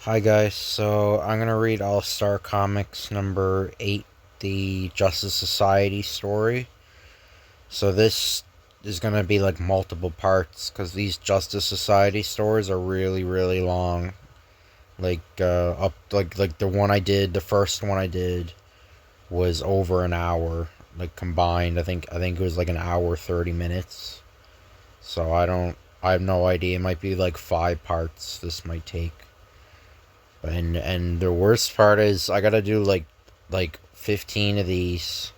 Hi guys, so I'm gonna read All Star Comics number 8, the Justice Society story. So this is gonna be like multiple parts because these Justice Society stories are really really long. Like up like the one I did, the first one I did was over an hour, like combined. I think it was like an hour 30 minutes. So I have no idea. It might be like 5 parts. This might take. And the worst part is I gotta do like 15 of these.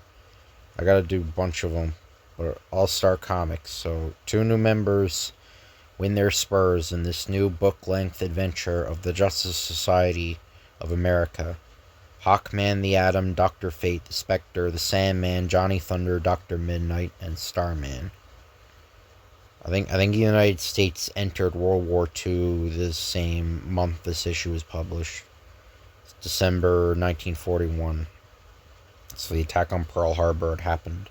I gotta do a bunch of them. All Star Comics. So 2 new members win their spurs in this new book length adventure of the Justice Society of America. Hawkman the Atom, Doctor Fate, the Spectre, the Sandman, Johnny Thunder, Doctor Midnight, and Starman. I think the United States entered World War II the same month this issue was published. December 1941. So the attack on Pearl Harbor had happened.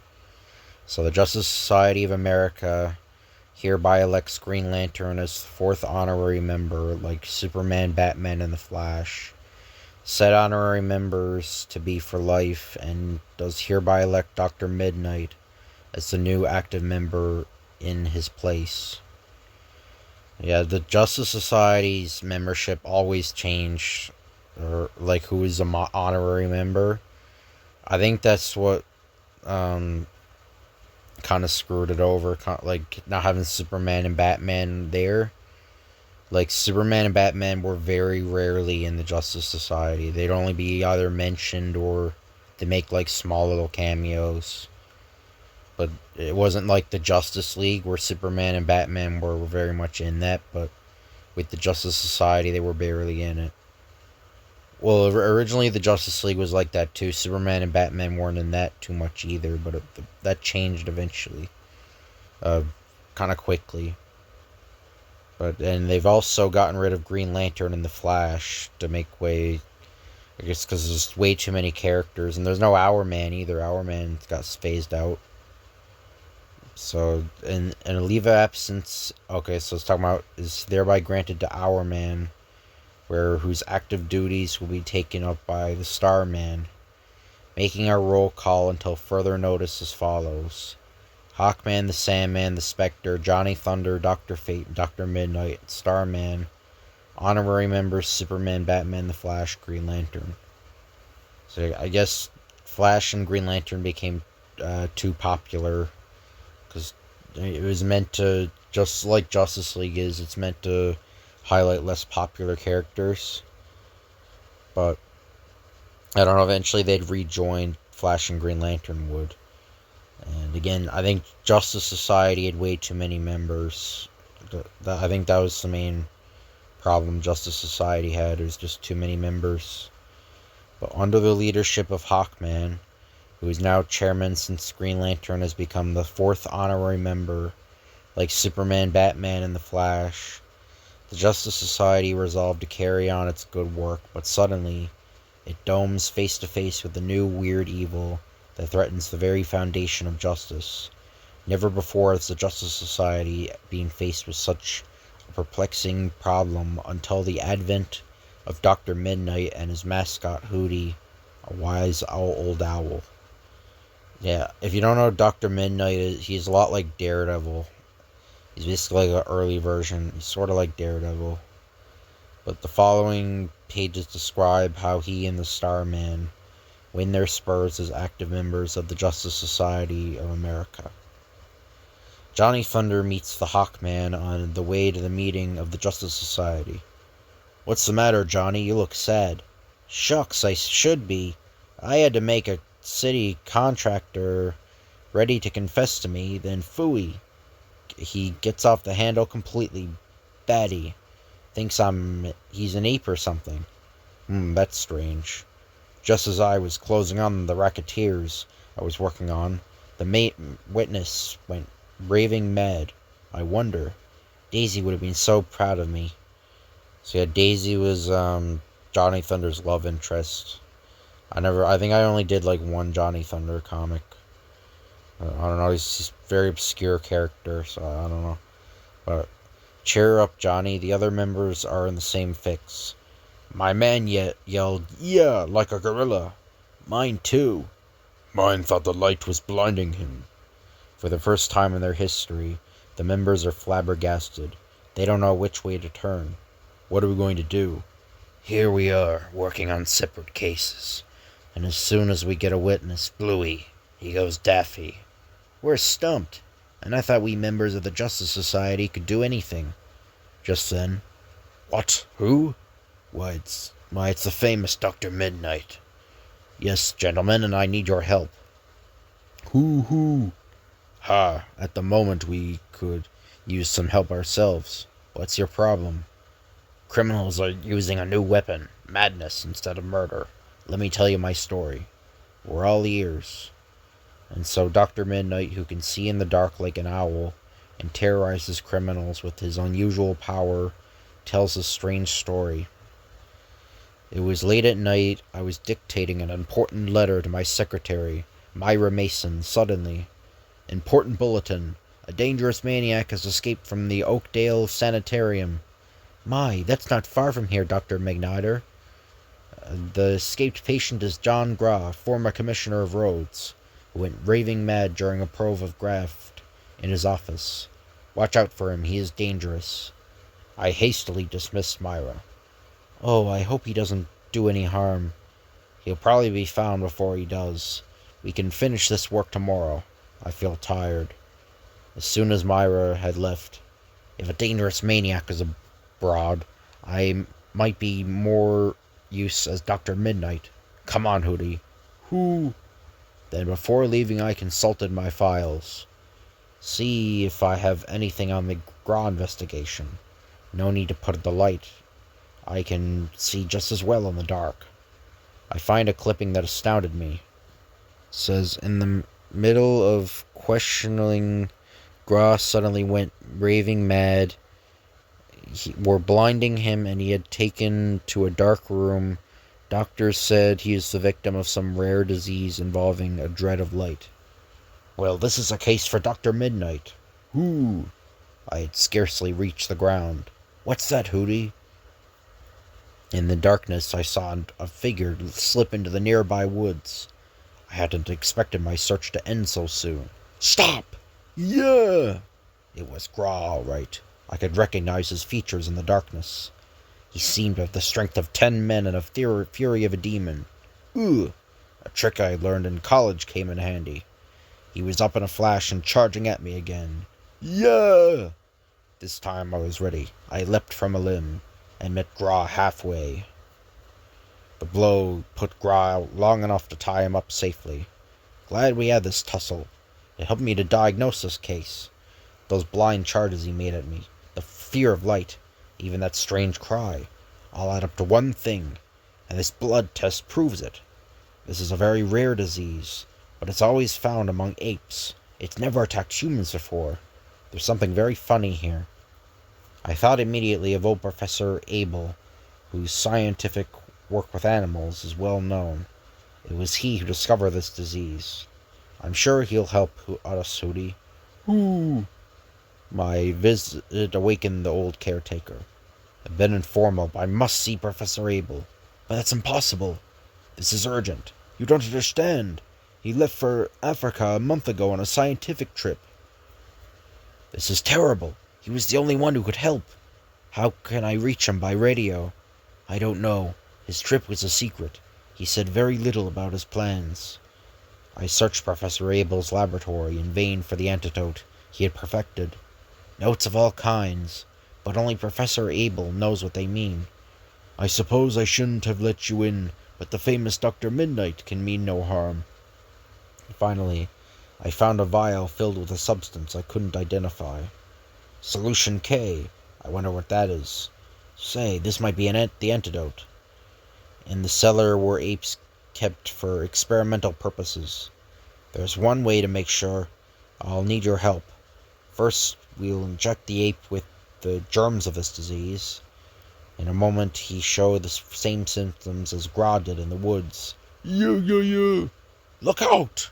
So the Justice Society of America hereby elects Green Lantern as the fourth honorary member, like Superman, Batman, and the Flash. Said honorary members to be for life, and does hereby elect Dr. Midnight as the new active member in his place. Yeah, the Justice Society's membership always changed, or like who is a honorary member. I think that's what um, kind of screwed it over. Like not having Superman and Batman there. Like Superman and Batman were very rarely in the Justice Society. They'd only be either mentioned or they make like small little cameos. But it wasn't like the Justice League where Superman and Batman were very much in that. But with the Justice Society, they were barely in it. Well, originally the Justice League was like that too. Superman and Batman weren't in that too much either, but that changed eventually, uh, kind of quickly. But and they've also gotten rid of Green Lantern and the Flash to make way. I guess because there's way too many characters, and there's no Hourman either. Hourman got phased out. So and a leave of absence. Okay, so it's talking about is thereby granted to Hourman, where whose active duties will be taken up by the Starman, making our roll call until further notice as follows. Hawkman, the Sandman, the Spectre, Johnny Thunder, Doctor Fate, Doctor Midnight, Starman. Honorary members Superman, Batman, the Flash, Green Lantern. So I guess Flash and Green Lantern became too popular because it was meant to, just like Justice League is, it's meant to highlight less popular characters. But I don't know, eventually they'd rejoin Flash and Green Lantern would. And again, I think Justice Society had way too many members. I think that was the main problem Justice Society had. It was just too many members. But under the leadership of Hawkman, who is now chairman since Green Lantern has become the fourth honorary member, like Superman, Batman, and the Flash, the Justice Society resolved to carry on its good work, but suddenly it domes face to face with a new weird evil that threatens the very foundation of justice. Never before has the Justice Society been faced with such a perplexing problem until the advent of Dr. Midnight and his mascot Hooty, a wise old owl. Yeah, if you don't know Dr. Midnight, he's a lot like Daredevil. He's basically like an early version. He's sort of like Daredevil. But the following pages describe how he and the Starman win their spurs as active members of the Justice Society of America. Johnny Thunder meets the Hawkman on the way to the meeting of the Justice Society. "What's the matter, Johnny? You look sad." "Shucks, I should be. I had to make a city contractor ready to confess to me, then phooey. He gets off the handle completely. Batty. Thinks he's an ape or something. That's strange. Just as I was closing on the racketeers I was working on, the witness went raving mad. I wonder. Daisy would have been so proud of me." So yeah, Daisy was Johnny Thunder's love interest. I think I only did like one Johnny Thunder comic. I don't know, he's a very obscure character, so I don't know. But cheer up, Johnny. The other members are in the same fix. My man yelled, "Yeah," like a gorilla. Mine too. Mine thought the light was blinding him. For the first time in their history, the members are flabbergasted. They don't know which way to turn. What are we going to do? Here we are, working on separate cases. And as soon as we get a witness, Bluey, he goes daffy. We're stumped. And I thought we members of the Justice Society could do anything. Just then, what? Who? Why, it's the famous Dr. Midnight. Yes, gentlemen, and I need your help. Who? Ha, at the moment we could use some help ourselves. What's your problem? Criminals are using a new weapon, madness instead of murder. Let me tell you my story. We're all ears. And so Dr. Midnight, who can see in the dark like an owl and terrorizes criminals with his unusual power, tells a strange story. It was late at night. I was dictating an important letter to my secretary, Myra Mason, suddenly. Important bulletin. A dangerous maniac has escaped from the Oakdale Sanitarium. My, that's not far from here, Dr. Magniter. The escaped patient is John Graw, former commissioner of roads, who went raving mad during a probe of graft in his office. Watch out for him, he is dangerous. I hastily dismissed Myra. Oh, I hope he doesn't do any harm. He'll probably be found before he does. We can finish this work tomorrow. I feel tired. As soon as Myra had left, if a dangerous maniac is abroad, I might be more use as Dr. Midnight. Come on, Hooty. Who? Then before leaving I consulted my files. See if I have anything on the Graw investigation. No need to put the light. I can see just as well in the dark. I find a clipping that astounded me. It says, in the middle of questioning, Graw suddenly went raving mad. Were blinding him, and he had taken to a dark room. Doctors said he is the victim of some rare disease involving a dread of light. Well, this is a case for Dr. Midnight. Who? I had scarcely reached the ground. What's that, Hooty? In the darkness, I saw a figure slip into the nearby woods. I hadn't expected my search to end so soon. Stop! Yeah! It was Graw, all right. I could recognize his features in the darkness. He seemed to have the strength of 10 men and a fury of a demon. Ooh! A trick I had learned in college came in handy. He was up in a flash and charging at me again. Yeah! This time I was ready. I leapt from a limb and met Graw halfway. The blow put Graw out long enough to tie him up safely. Glad we had this tussle. It helped me to diagnose this case. Those blind charges he made at me, the fear of light, even that strange cry, all add up to one thing, and this blood test proves it. This is a very rare disease, but it's always found among apes. It's never attacked humans before. There's something very funny here. I thought immediately of old Professor Abel, whose scientific work with animals is well known. It was he who discovered this disease. I'm sure he'll help us, Hooty. Who? My visit awakened the old caretaker. I've been informed, but I must see Professor Abel. But that's impossible. This is urgent. You don't understand. He left for Africa a month ago on a scientific trip. This is terrible. He was the only one who could help. How can I reach him by radio? I don't know. His trip was a secret. He said very little about his plans. I searched Professor Abel's laboratory in vain for the antidote he had perfected. Notes of all kinds, but only Professor Abel knows what they mean. I suppose I shouldn't have let you in, but the famous Dr. Midnight can mean no harm. Finally, I found a vial filled with a substance I couldn't identify. Solution K. I wonder what that is. Say, this might be the antidote. In the cellar were apes kept for experimental purposes. There's one way to make sure. I'll need your help. First, we'll inject the ape with the germs of this disease. In a moment, he showed the same symptoms as Graw did in the woods. Yeah. Look out!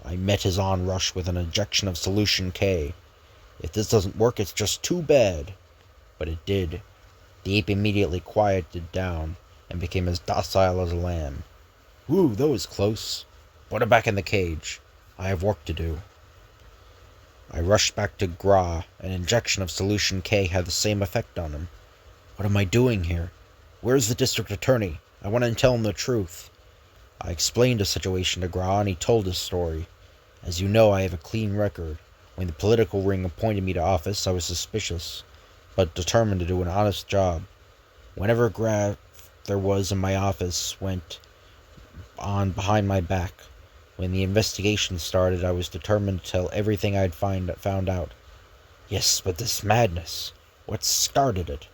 I met his onrush with an injection of Solution K. If this doesn't work, it's just too bad. But it did. The ape immediately quieted down and became as docile as a lamb. "Whew, that was close. Put him back in the cage. I have work to do." I rushed back to Gra. An injection of Solution K had the same effect on him. What am I doing here? Where's the district attorney? I want to tell him the truth. I explained the situation to Gra, and he told his story. As you know, I have a clean record. When the political ring appointed me to office, I was suspicious, but determined to do an honest job. Whenever graft there was in my office went on behind my back. When the investigation started, I was determined to tell everything I'd found out. Yes, but this madness, what started it?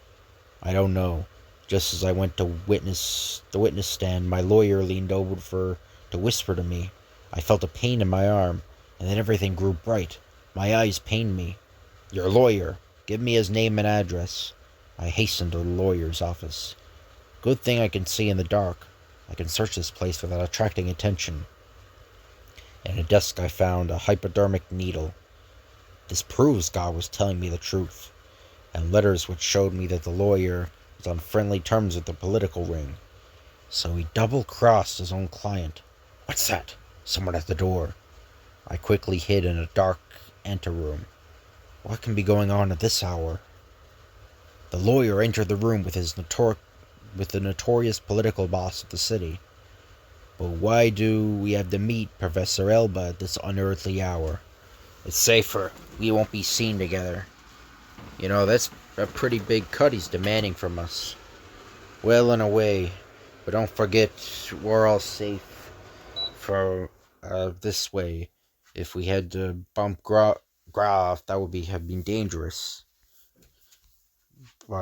I don't know. Just as I went to the witness stand, my lawyer leaned over to whisper to me. I felt a pain in my arm, and then everything grew bright. My eyes pained me. Your lawyer. Give me his name and address. I hastened to the lawyer's office. Good thing I can see in the dark. I can search this place without attracting attention. In a desk I found a hypodermic needle. This proves God was telling me the truth, and letters which showed me that the lawyer was on friendly terms with the political ring. So he double-crossed his own client. What's that? Someone at the door. I quickly hid in a dark anteroom. What can be going on at this hour? The lawyer entered the room with the notorious political boss of the city. But why do we have to meet Professor Elba at this unearthly hour? It's safer. We won't be seen together. You know, that's a pretty big cut he's demanding from us. Well, in a way. But don't forget, we're all safe for this way. If we had to bump Graf, that would have been dangerous.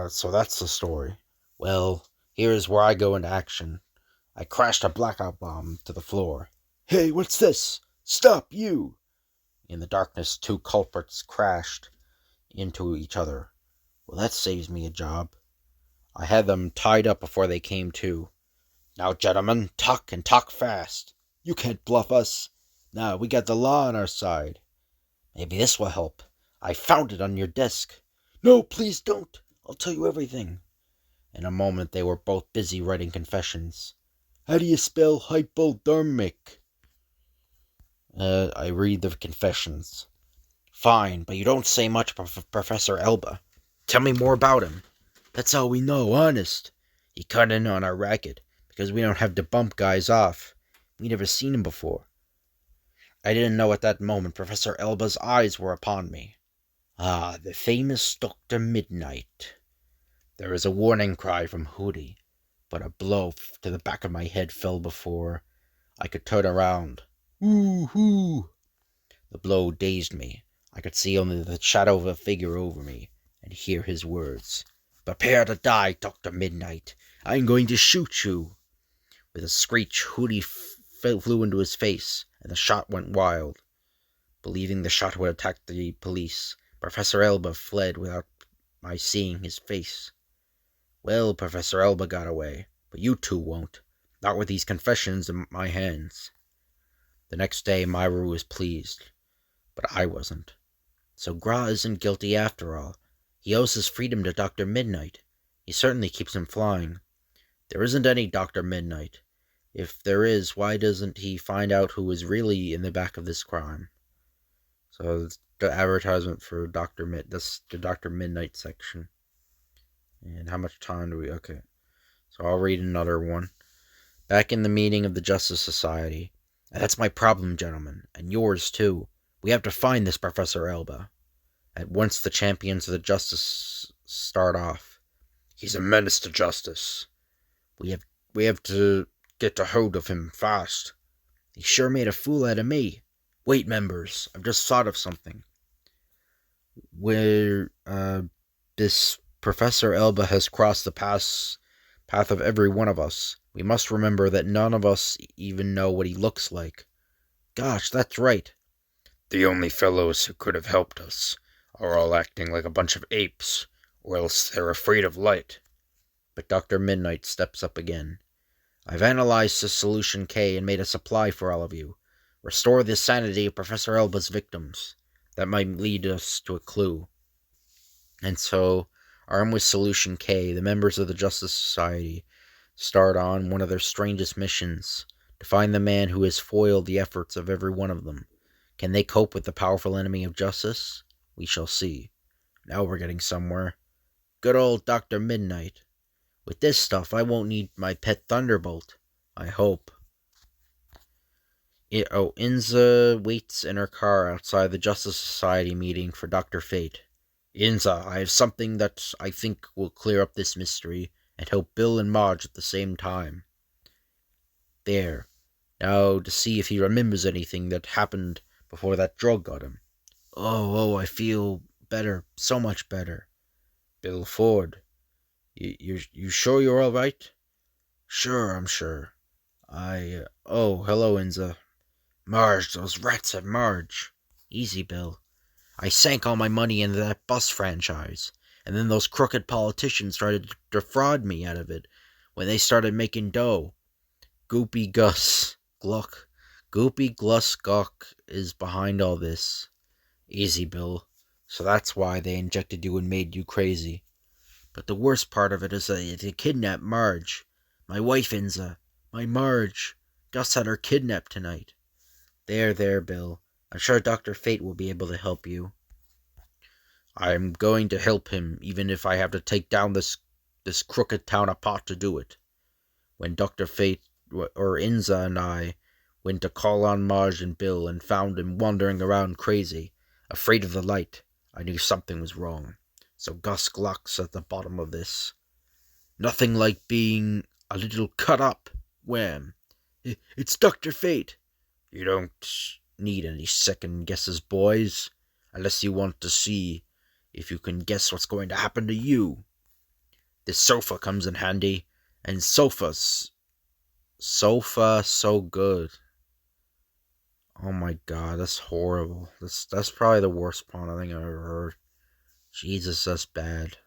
So that's the story. Well, here's where I go into action. I crashed a blackout bomb to the floor. Hey, what's this? Stop, you! In the darkness, two culprits crashed into each other. Well, that saves me a job. I had them tied up before they came to. Now, gentlemen, talk and talk fast. You can't bluff us. Now, we got the law on our side. Maybe this will help. I found it on your desk. No, please don't. I'll tell you everything. In a moment, they were both busy writing confessions. How do you spell hypodermic? I read the confessions. Fine, but you don't say much about Professor Elba. Tell me more about him. That's all we know, honest. He cut in on our racket, because we don't have to bump guys off. We never seen him before. I didn't know at that moment Professor Elba's eyes were upon me. Ah, the famous Dr. Midnight. There was a warning cry from Hooty, but a blow to the back of my head fell before I could turn around. Woo-hoo! The blow dazed me. I could see only the shadow of a figure over me, and hear his words. Prepare to die, Dr. Midnight. I'm going to shoot you. With a screech, Hooty flew into his face, and the shot went wild. Believing the shot would attack the police, Professor Elba fled without my seeing his face. Well, Professor Elba got away, but you two won't. Not with these confessions in my hands. The next day, Myra was pleased, but I wasn't. So Gra isn't guilty after all. He owes his freedom to Dr. Midnight. He certainly keeps him flying. There isn't any Dr. Midnight. If there is, why doesn't he find out who is really in the back of this crime? So the advertisement for that's the Dr. Midnight section. And how much time do we... Okay. So I'll read another one. Back in the meeting of the Justice Society. And that's my problem, gentlemen. And yours, too. We have to find this Professor Elba. At once the champions of the justice start off. He's a menace to justice. We have to get a hold of him fast. He sure made a fool out of me. Wait, members, I've just thought of something. Where this Professor Elba has crossed the path of every one of us, we must remember that none of us even know what he looks like. Gosh, that's right. The only fellows who could have helped us are all acting like a bunch of apes, or else they're afraid of light. But Dr. Midnight steps up again. I've analyzed this Solution K and made a supply for all of you. Restore the sanity of Professor Elba's victims. That might lead us to a clue. And so Armed with Solution K, the members of the Justice Society start on one of their strangest missions to find the man who has foiled the efforts of every one of them. Can they cope with the powerful enemy of justice? We shall see. Now we're getting somewhere. Good old Dr. Midnight. With this stuff, I won't need my pet Thunderbolt. I hope. Inza waits in her car outside the Justice Society meeting for Dr. Fate. Inza, I have something that I think will clear up this mystery and help Bill and Marge at the same time. There. Now to see if he remembers anything that happened before that drug got him. Oh, I feel better. So much better. Bill Ford. You sure you're all right? Sure, I'm sure. Hello, Inza. Marge, those rats have Marge. Easy, Bill. I sank all my money into that bus franchise, and then those crooked politicians tried to defraud me out of it when they started making dough. Goopy Gus Gluck is behind all this. Easy, Bill. So that's why they injected you and made you crazy. But the worst part of it is that they kidnapped Marge. My wife, Inza. My Marge. Gus had her kidnapped tonight. There, Bill. I'm sure Dr. Fate will be able to help you. I'm going to help him, even if I have to take down this crooked town apart to do it. When Dr. Fate, or Inza and I, went to call on Marge and Bill and found him wandering around crazy, afraid of the light, I knew something was wrong. So Gus Gluck's at the bottom of this. Nothing like being a little cut up. Wham. It's Dr. Fate. You don't need any second guesses, boys, unless you want to see if you can guess what's going to happen to you. This sofa comes in handy, and sofa so good. Oh my god, that's horrible. That's probably the worst porn I think I've ever heard. Jesus, that's bad.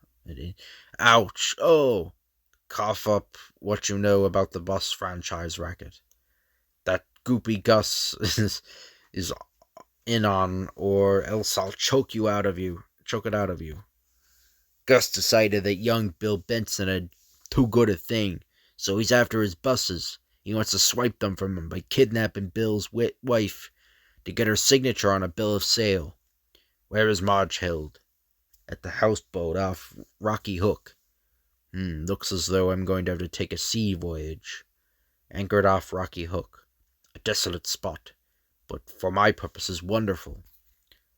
Ouch. Oh. Cough up what you know about the bus franchise racket. That Goopy Gus is in on, or else I'll choke it out of you. Gus decided that young Bill Benson had too good a thing, so he's after his buses. He wants to swipe them from him by kidnapping Bill's wife to get her signature on a bill of sale. Where is Marge held? At the houseboat off Rocky Hook. Looks as though I'm going to have to take a sea voyage. Anchored off Rocky Hook. A desolate spot, but for my purposes wonderful.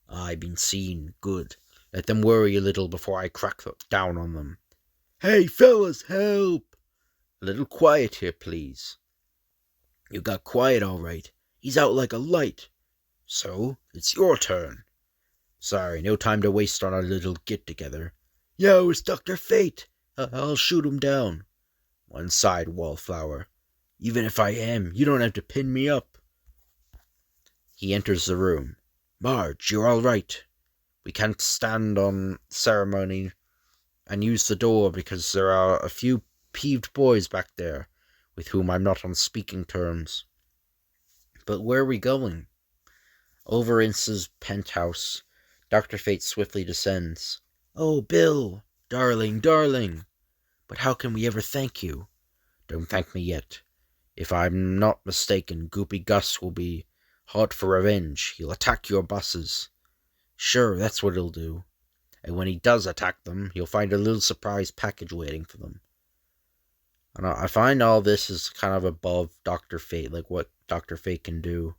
I've been seen. Good. Let them worry a little before I crack down on them. Hey, fellas, help! A little quiet here, please. You got quiet all right. He's out like a light. So, it's your turn. Sorry, no time to waste on our little get-together. Yo, it's Dr. Fate. I'll shoot him down. One side, Wallflower. Even if I am, you don't have to pin me up. He enters the room. Marge, you're all right. We can't stand on ceremony and use the door because there are a few peeved boys back there with whom I'm not on speaking terms. But where are we going? Over Ince's penthouse, Dr. Fate swiftly descends. Oh, Bill! Darling! But how can we ever thank you? Don't thank me yet. If I'm not mistaken, Goopy Gus will be hot for revenge. He'll attack your buses. Sure, that's what he'll do. And when he does attack them, he'll find a little surprise package waiting for them. I find all this is kind of above Dr. Fate, like what Dr. Fate can do.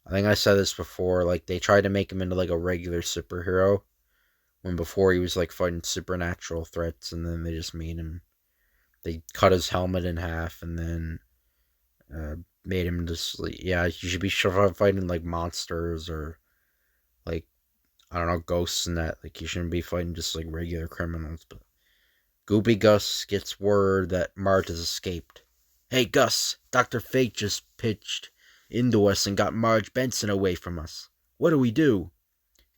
I think I said this before, like they tried to make him into like a regular superhero, when before he was like fighting supernatural threats, and then they just made him, they cut his helmet in half, and then made him just, you should be fighting like monsters, or like, I don't know, ghosts and that, like you shouldn't be fighting just like regular criminals. But Goopy Gus gets word that Marge has escaped. Hey Gus, Dr. Fate just pitched into us and got Marge Benson away from us. What do we do?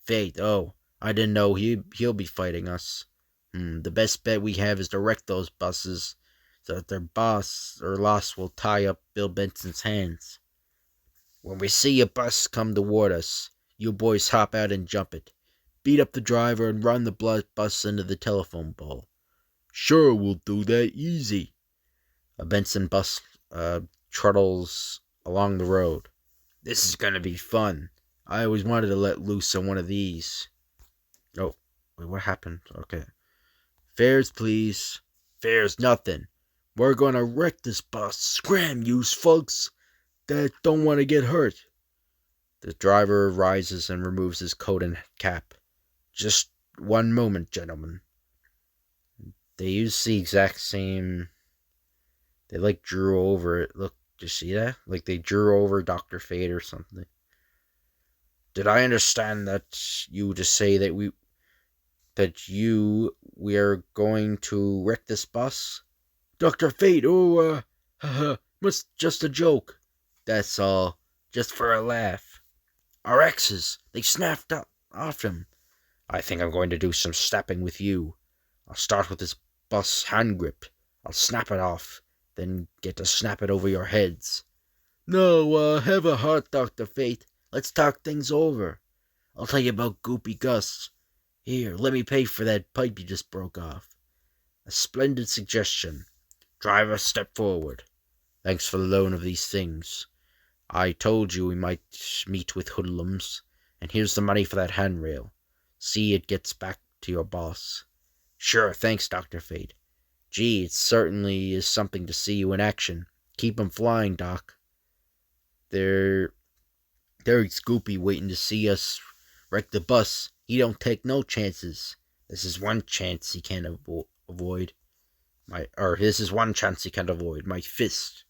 Fate, oh, I didn't know he'll be fighting us. The best bet we have is to wreck those buses so that their boss or loss will tie up Bill Benson's hands. When we see a bus come toward us, you boys hop out and jump it. beat up the driver and run the bus into the telephone pole. Sure, we'll do that easy. A Benson bus truddles along the road. This is gonna be fun. I always wanted to let loose on one of these. Oh, wait, what happened? Okay. Fares, please. Fares, nothing. We're gonna wreck this bus. Scram, you folks that don't want to get hurt. The driver rises and removes his coat and cap. Just one moment, gentlemen. They use the exact same... They, drew over it. Look, did you see that? They drew over Dr. Fate or something. Did I understand that you to say that we are going to wreck this bus? Dr. Fate, must just a joke. That's all. Just for a laugh. Our X's, they snapped off him. I think I'm going to do some snapping with you. I'll start with this bus hand grip. I'll snap it off, then get to snap it over your heads. No, have a heart, Dr. Fate. Let's talk things over. I'll tell you about Goopy Gus. Here, let me pay for that pipe you just broke off. A splendid suggestion. Driver, step forward. Thanks for the loan of these things. I told you we might meet with hoodlums, and here's the money for that handrail. See it gets back to your boss. Sure, thanks, Dr. Fate. Gee, it certainly is something to see you in action. Keep 'em flying, Doc. There's Goopy waiting to see us wreck the bus. He don't take no chances. This is one chance he can't avoid. This is one chance he can't avoid. My fist.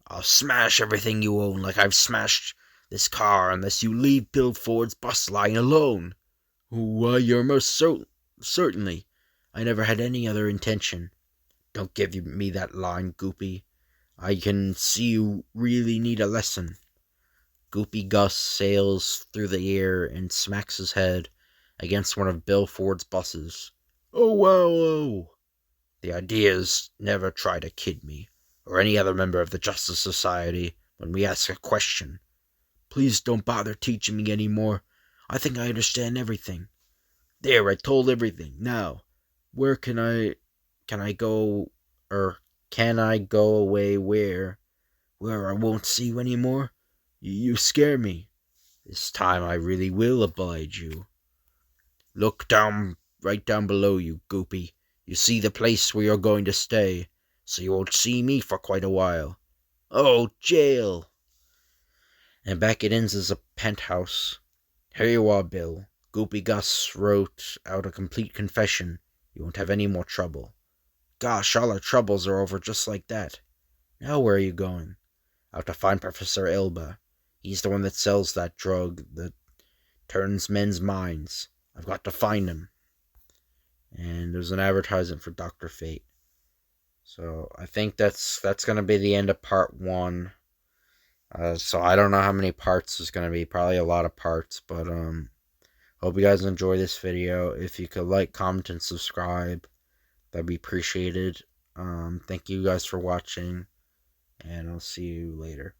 I'll smash everything you own like I've smashed this car unless you leave Bill Ford's bus line alone. Why, you're most certainly. I never had any other intention. Don't give me that line, Goopy. I can see you really need a lesson. Goopy Gus sails through the air and smacks his head against one of Bill Ford's buses. Oh, wow. The idea is never try to kid me, or any other member of the Justice Society, when we ask a question. Please don't bother teaching me any more. I think I understand everything. There, I told everything. Now, where can I go away where I won't see you anymore? You scare me. This time I really will oblige you. Look right down below you, Goopy. You see the place where you're going to stay, so you won't see me for quite a while. Oh, jail! And back it ends as a penthouse. Here you are, Bill. Goopy Gus wrote out a complete confession. You won't have any more trouble. Gosh, all our troubles are over just like that. Now where are you going? Out to find Professor Elba. He's the one that sells that drug that turns men's minds. I've got to find him. And there's an advertisement for Dr. Fate. So I think that's going to be the end of part 1. So I don't know how many parts there's going to be. Probably a lot of parts. But hope you guys enjoy this video. If you could like, comment, and subscribe, that'd be appreciated. Thank you guys for watching. And I'll see you later.